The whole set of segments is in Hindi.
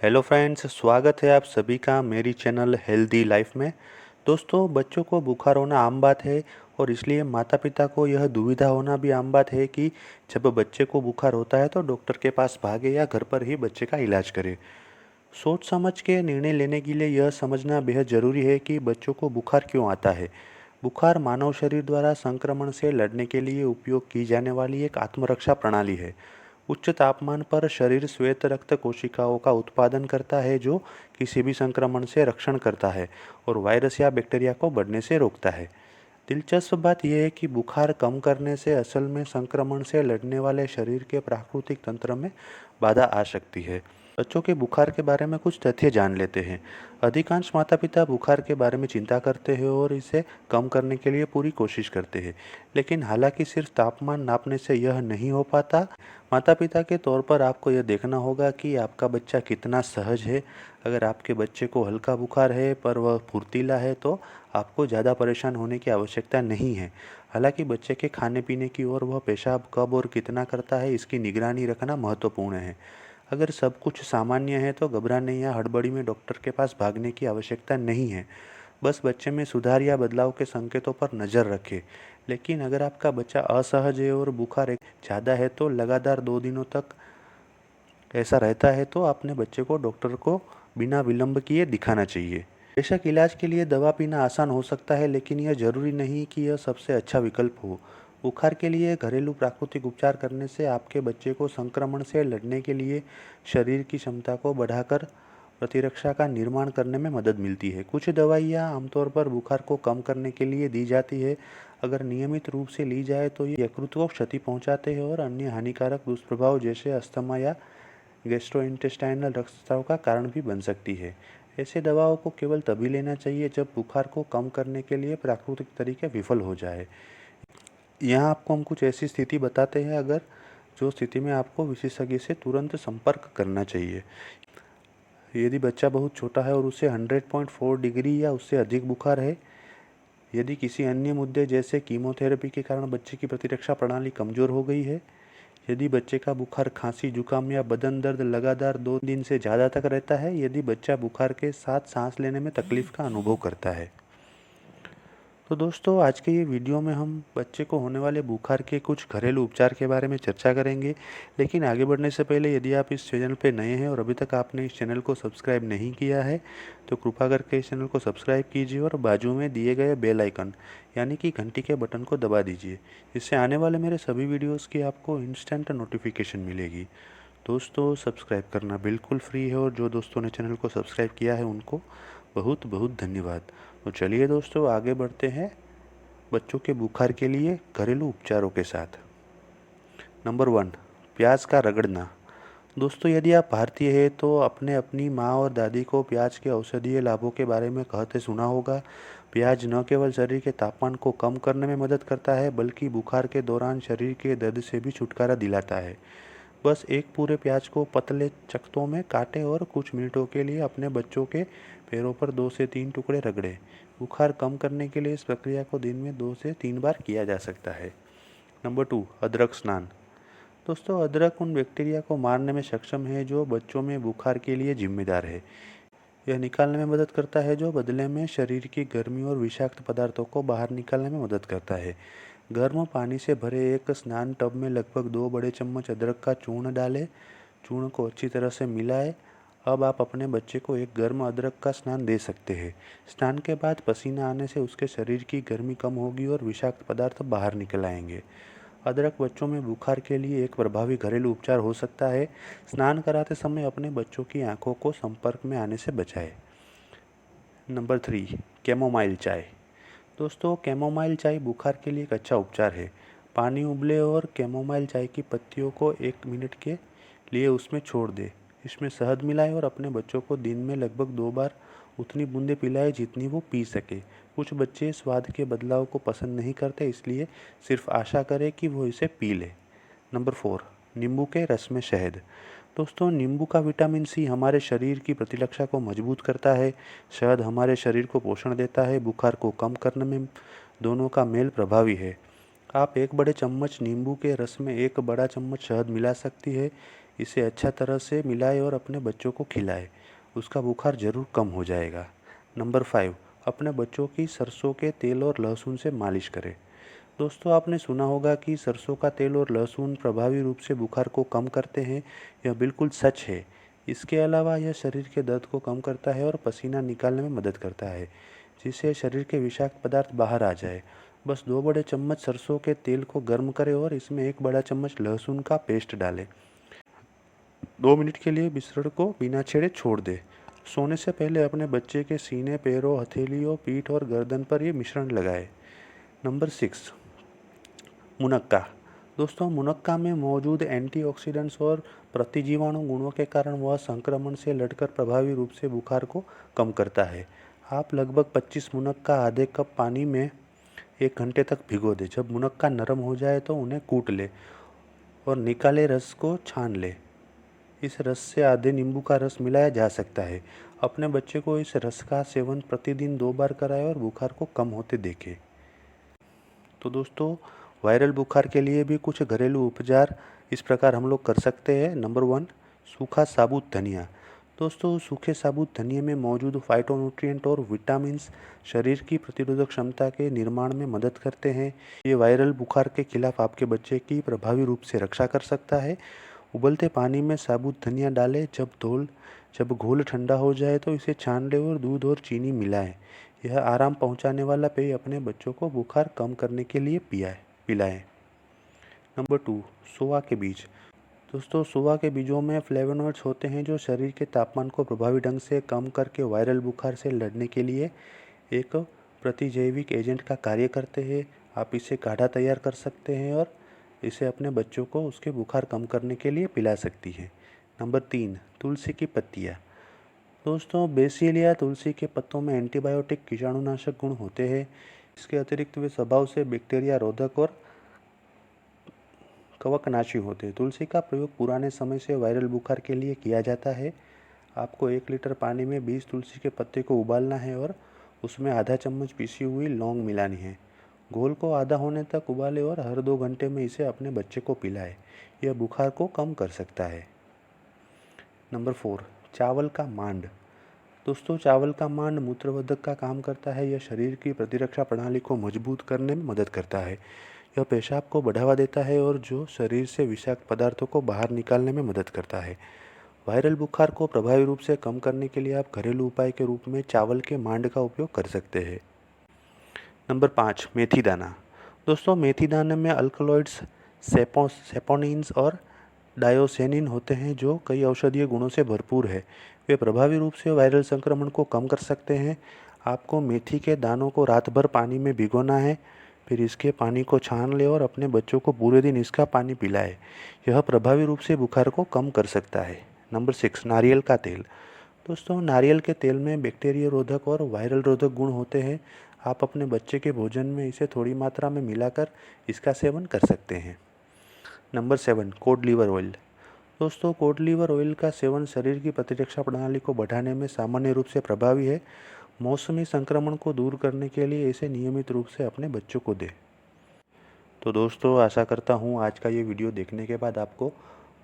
हेलो फ्रेंड्स, स्वागत है आप सभी का मेरी चैनल हेल्दी लाइफ में। दोस्तों, बच्चों को बुखार होना आम बात है और इसलिए माता पिता को यह दुविधा होना भी आम बात है कि जब बच्चे को बुखार होता है तो डॉक्टर के पास भागे या घर पर ही बच्चे का इलाज करे। सोच समझ के निर्णय लेने के लिए यह समझना बेहद ज़रूरी है कि बच्चों को बुखार क्यों आता है। बुखार मानव शरीर द्वारा संक्रमण से लड़ने के लिए उपयोग की जाने वाली एक आत्मरक्षा प्रणाली है। उच्च तापमान पर शरीर श्वेत रक्त कोशिकाओं का उत्पादन करता है जो किसी भी संक्रमण से रक्षण करता है और वायरस या बैक्टीरिया को बढ़ने से रोकता है। दिलचस्प बात यह है कि बुखार कम करने से असल में संक्रमण से लड़ने वाले शरीर के प्राकृतिक तंत्र में बाधा आ सकती है। बच्चों के बुखार के बारे में कुछ तथ्य जान लेते हैं। अधिकांश माता पिता बुखार के बारे में चिंता करते हैं और इसे कम करने के लिए पूरी कोशिश करते हैं, लेकिन हालांकि सिर्फ तापमान नापने से यह नहीं हो पाता। माता पिता के तौर पर आपको यह देखना होगा कि आपका बच्चा कितना सहज है। अगर आपके बच्चे को हल्का बुखार है पर वह फुर्तीला है तो आपको ज़्यादा परेशान होने की आवश्यकता नहीं है। हालांकि बच्चे के खाने पीने की और वह पेशाब कब और कितना करता है इसकी निगरानी रखना महत्वपूर्ण है। अगर सब कुछ सामान्य है तो घबराने या हड़बड़ी में डॉक्टर के पास भागने की आवश्यकता नहीं है। बस बच्चे में सुधार या बदलाव के संकेतों पर नज़र रखें। लेकिन अगर आपका बच्चा असहज है और बुखार ज़्यादा है तो लगातार 2 दिनों तक ऐसा रहता है तो अपने बच्चे को डॉक्टर को बिना विलंब किए दिखाना चाहिए। बेशक इलाज के लिए दवा पीना आसान हो सकता है, लेकिन यह जरूरी नहीं कि यह सबसे अच्छा विकल्प हो। बुखार के लिए घरेलू प्राकृतिक उपचार करने से आपके बच्चे को संक्रमण से लड़ने के लिए शरीर की क्षमता को बढ़ाकर प्रतिरक्षा का निर्माण करने में मदद मिलती है। कुछ दवाइयाँ आमतौर पर बुखार को कम करने के लिए दी जाती है। अगर नियमित रूप से ली जाए तो ये यकृत को क्षति पहुंचाते हैं और अन्य हानिकारक दुष्प्रभाव जैसे अस्थमा या गैस्ट्रोइंटेस्टाइनल रक्तस्राव का कारण भी बन सकती है। ऐसे दवाओं को केवल तभी लेना चाहिए जब बुखार को कम करने के लिए प्राकृतिक तरीके विफल हो जाए। यहाँ आपको हम कुछ ऐसी स्थिति बताते हैं अगर जो स्थिति में आपको विशेषज्ञ से तुरंत संपर्क करना चाहिए। यदि बच्चा बहुत छोटा है और उसे 100.4 डिग्री या उससे अधिक बुखार है, यदि किसी अन्य मुद्दे जैसे कीमोथेरेपी के कारण बच्चे की प्रतिरक्षा प्रणाली कमज़ोर हो गई है, यदि बच्चे का बुखार, खांसी, जुकाम या बदन दर्द लगातार 2 दिन से ज़्यादा तक रहता है, यदि बच्चा बुखार के साथ सांस लेने में तकलीफ का अनुभव करता है। तो दोस्तों, आज के ये वीडियो में हम बच्चे को होने वाले बुखार के कुछ घरेलू उपचार के बारे में चर्चा करेंगे। लेकिन आगे बढ़ने से पहले यदि आप इस चैनल पर नए हैं और अभी तक आपने इस चैनल को सब्सक्राइब नहीं किया है तो कृपा करके इस चैनल को सब्सक्राइब कीजिए और बाजू में दिए गए बेल आइकन यानी कि घंटी के बटन को दबा दीजिए। इससे आने वाले मेरे सभी वीडियोज़ की आपको इंस्टेंट नोटिफिकेशन मिलेगी। दोस्तों, सब्सक्राइब करना बिल्कुल फ्री है और जो दोस्तों ने चैनल को सब्सक्राइब किया है उनको बहुत बहुत धन्यवाद। तो चलिए दोस्तों, आगे बढ़ते हैं बच्चों के बुखार के लिए घरेलू उपचारों के साथ। नंबर 1, प्याज का रगड़ना। दोस्तों, यदि आप भारतीय हैं तो आपने अपनी माँ और दादी को प्याज के औषधीय लाभों के बारे में कहते सुना होगा। प्याज न केवल शरीर के तापमान को कम करने में मदद करता है बल्कि बुखार के दौरान शरीर के दर्द से भी छुटकारा दिलाता है। बस एक पूरे प्याज को पतले चकत्तों में काटें और कुछ मिनटों के लिए अपने बच्चों के पैरों पर 2 से 3 टुकड़े रगड़ें। बुखार कम करने के लिए इस प्रक्रिया को दिन में 2 से 3 बार किया जा सकता है। नंबर 2, अदरक स्नान। दोस्तों, अदरक उन बैक्टीरिया को मारने में सक्षम है जो बच्चों में बुखार के लिए जिम्मेदार है। यह निकालने में मदद करता है जो बदले में शरीर की गर्मी और विषाक्त पदार्थों को बाहर निकालने में मदद करता है। गर्म पानी से भरे एक स्नान टब में लगभग 2 बड़े चम्मच अदरक का चूर्ण डालें। चूर्ण को अच्छी तरह से मिलाएं। अब आप अपने बच्चे को एक गर्म अदरक का स्नान दे सकते हैं। स्नान के बाद पसीना आने से उसके शरीर की गर्मी कम होगी और विषाक्त पदार्थ बाहर निकल आएंगे। अदरक बच्चों में बुखार के लिए एक प्रभावी घरेलू उपचार हो सकता है। स्नान कराते समय अपने बच्चों की आंखों को संपर्क में आने से बचाएं। नंबर 3, कैमोमाइल चाय। दोस्तों, कैमोमाइल चाय बुखार के लिए एक अच्छा उपचार है। पानी उबले और कैमोमाइल चाय की पत्तियों को 1 मिनट के लिए उसमें छोड़ दें। इसमें शहद मिलाएं और अपने बच्चों को दिन में लगभग 2 बार उतनी बूंदें पिलाएं जितनी वो पी सके। कुछ बच्चे स्वाद के बदलाव को पसंद नहीं करते, इसलिए सिर्फ आशा करें कि वो इसे पी ले। नंबर 4, नींबू के रस में शहद। दोस्तों, नींबू का विटामिन सी हमारे शरीर की प्रतिरक्षा को मजबूत करता है। शहद हमारे शरीर को पोषण देता है। बुखार को कम करने में दोनों का मेल प्रभावी है। आप 1 बड़े चम्मच नींबू के रस में 1 बड़ा चम्मच शहद मिला सकती है। इसे अच्छा तरह से मिलाएं और अपने बच्चों को खिलाएं। उसका बुखार ज़रूर कम हो जाएगा। नंबर 5, अपने बच्चों की सरसों के तेल और लहसुन से मालिश करें। दोस्तों, आपने सुना होगा कि सरसों का तेल और लहसुन प्रभावी रूप से बुखार को कम करते हैं। यह बिल्कुल सच है। इसके अलावा यह शरीर के दर्द को कम करता है और पसीना निकालने में मदद करता है, जिससे शरीर के विषाक्त पदार्थ बाहर आ जाए। बस 2 बड़े चम्मच सरसों के तेल को गर्म करें और इसमें 1 बड़ा चम्मच लहसुन का पेस्ट डालें। 2 मिनट के लिए मिश्रण को बिना छेड़े छोड़ दें। सोने से पहले अपने बच्चे के सीने, पैरों, हथेलियों, पीठ और गर्दन पर यह मिश्रण लगाएं। नंबर 6, मुनक्का। दोस्तों, मुनक्का में मौजूद एंटीऑक्सीडेंट्स और प्रतिजीवाणु गुणों के कारण वह संक्रमण से लड़कर प्रभावी रूप से बुखार को कम करता है। आप लगभग 25 मुनक्का आधे कप पानी में 1 घंटे तक भिगो दें। जब मुनक्का नरम हो जाए तो उन्हें कूट लें और निकाले रस को छान लें। इस रस से आधे नींबू का रस मिलाया जा सकता है। अपने बच्चे को इस रस का सेवन प्रतिदिन 2 बार कराएं और बुखार को कम होते देखें। तो दोस्तों, वायरल बुखार के लिए भी कुछ घरेलू उपचार इस प्रकार हम लोग कर सकते हैं। नंबर 1, सूखा साबुत धनिया। दोस्तों, सूखे साबुत धनिया में मौजूद फाइटोन्यूट्रिएंट और विटामिन्स शरीर की प्रतिरोधक क्षमता के निर्माण में मदद करते हैं। ये वायरल बुखार के खिलाफ आपके बच्चे की प्रभावी रूप से रक्षा कर सकता है। उबलते पानी में साबुत धनिया डालें। जब घोल ठंडा हो जाए तो इसे छान लें और दूध और चीनी मिलाएं। यह आराम पहुंचाने वाला पेय अपने बच्चों को बुखार कम करने के लिए पिलाएं। नंबर 2, सोआ के बीज। दोस्तों, सोआ के बीजों में फ्लेवोनॉइड्स होते हैं जो शरीर के तापमान को प्रभावी ढंग से कम करके वायरल बुखार से लड़ने के लिए एक प्रतिजैविक एजेंट का कार्य करते हैं। आप इसे काढ़ा तैयार कर सकते हैं और इसे अपने बच्चों को उसके बुखार कम करने के लिए पिला सकती है। नंबर 3, तुलसी की पत्तियाँ। दोस्तों, बेसिल या तुलसी के पत्तों में एंटीबायोटिक कीटाणुनाशक गुण होते हैं। इसके अतिरिक्त वे स्वभाव से बैक्टीरिया रोधक और कवकनाशी होते हैं। तुलसी का प्रयोग पुराने समय से वायरल बुखार के लिए किया जाता है। आपको 1 लीटर पानी में 20 तुलसी के पत्ते को उबालना है और उसमें आधा चम्मच पीसी हुई लौंग मिलानी है। घोल को आधा होने तक उबालें और हर 2 घंटे में इसे अपने बच्चे को पिलाएं। यह बुखार को कम कर सकता है। नंबर 4, चावल का मांड। दोस्तों, चावल का मांड मूत्रवर्धक का काम करता है। यह शरीर की प्रतिरक्षा प्रणाली को मजबूत करने में मदद करता है। यह पेशाब को बढ़ावा देता है और जो शरीर से विषाक्त पदार्थों को बाहर निकालने में मदद करता है। वायरल बुखार को प्रभावी रूप से कम करने के लिए आप घरेलू उपाय के रूप में चावल के मांड का उपयोग कर सकते हैं। नंबर 5, मेथी दाना। दोस्तों, मेथी दाने में अल्कलॉइड्स, सेपोनिन्स और डायोसेनिन होते हैं जो कई औषधीय गुणों से भरपूर है। वे प्रभावी रूप से वायरल संक्रमण को कम कर सकते हैं। आपको मेथी के दानों को रात भर पानी में भिगोना है, फिर इसके पानी को छान लें और अपने बच्चों को पूरे दिन इसका पानी पिलाएं। यह प्रभावी रूप से बुखार को कम कर सकता है। नंबर 6, नारियल का तेल। दोस्तों, नारियल के तेल में बैक्टीरिया रोधक और वायरल रोधक गुण होते हैं। आप अपने बच्चे के भोजन में इसे थोड़ी मात्रा में मिलाकर इसका सेवन कर सकते हैं। Number 7, cod liver oil. दोस्तों, कोड लीवर ऑयल का सेवन शरीर की प्रतिरक्षा प्रणाली को बढ़ाने में सामान्य रूप से प्रभावी है। मौसमी संक्रमण को दूर करने के लिए इसे नियमित रूप से अपने बच्चों को दें। तो दोस्तों, आशा करता हूँ आज का ये वीडियो देखने के बाद आपको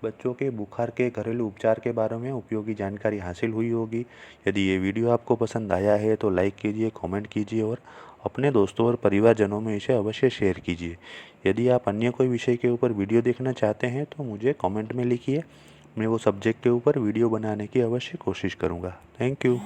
बच्चों के बुखार के घरेलू उपचार के बारे में उपयोगी जानकारी हासिल हुई होगी। यदि ये वीडियो आपको पसंद आया है तो लाइक कीजिए, कमेंट कीजिए और अपने दोस्तों और परिवारजनों में इसे अवश्य शेयर कीजिए। यदि आप अन्य कोई विषय के ऊपर वीडियो देखना चाहते हैं तो मुझे कमेंट में लिखिए। मैं वो सब्जेक्ट के ऊपर वीडियो बनाने की अवश्य कोशिश करूँगा। Thank you.